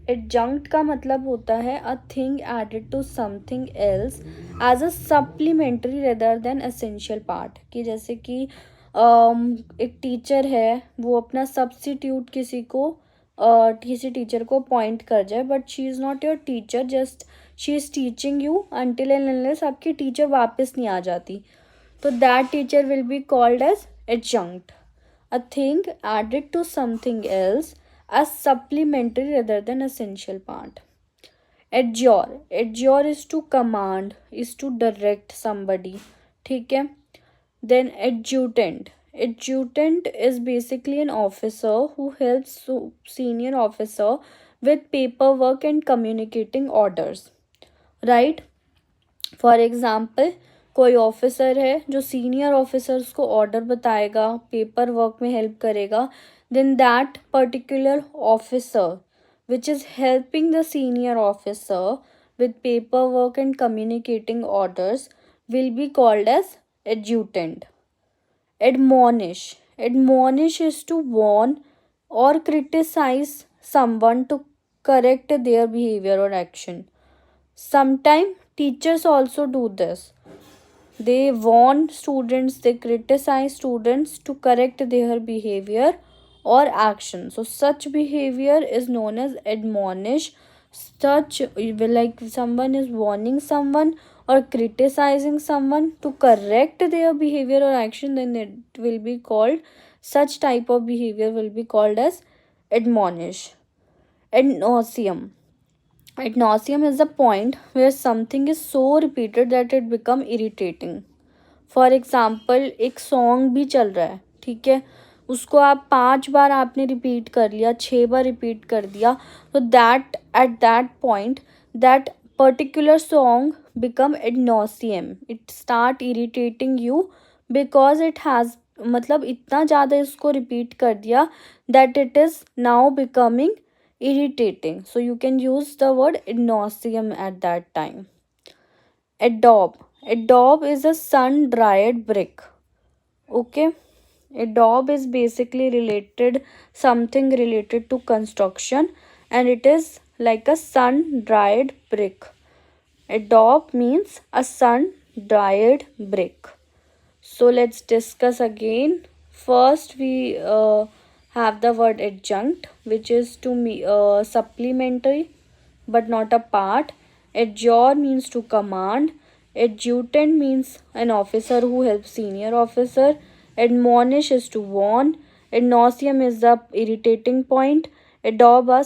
Adjunct का मतलब होता है a thing added to something else as a supplementary rather than essential part. कि जैसे कि एक टीचर है, वो अपना सब्स्टिट्यूट किसी टीचर को अपॉइंट कर जाए, but she is not your teacher, just she is teaching you until and unless आपकी टीचर वापस नहीं आ जाती, तो that teacher will be called as adjunct. A thing added to something else as supplementary rather than essential part. Adjure. Adjure is to command, is to direct somebody. ठीक है. Then adjutant. Adjutant is basically an officer who helps senior officer with paperwork and communicating orders. Right? For example कोई officer है जो senior officers को order बताएगा, paper work में help करेगा, then that particular officer which is helping the senior officer with paperwork and communicating orders will be called as adjutant. Admonish. Admonish is to warn or criticize someone to correct their behavior or action. Sometimes teachers also do this. They warn students, they criticize students to correct their behavior or action. So such behavior is known as admonish. Such, like someone is warning someone or criticizing someone to correct their behavior or action, then it will be called, such type of behavior will be called as admonish. Ad nauseam. Ad nauseam is the point where something is so repeated that it become irritating. For example एक song भी चल रहा है, ठीक है, उसको आप 5 बार आपने रिपीट कर लिया, 6 बार रिपीट कर दिया, तो that at that point that particular song become ad nauseam, it start irritating you because it has, मतलब इतना ज़्यादा इसको रिपीट कर दिया that it is now becoming irritating. So you can use the word ad nauseam at that time. Adobe. Adobe is a sun-dried brick. Okay. Adobe is basically something related to construction, and it is like a sun-dried brick. Adobe means a sun-dried brick. So let's discuss again. First we have the word adjunct, which is to me supplementary but not a part. Adjure means to command. Adjutant means an officer who helps senior officer. Admonish is to warn. Ad nauseam is the irritating point. Adobe a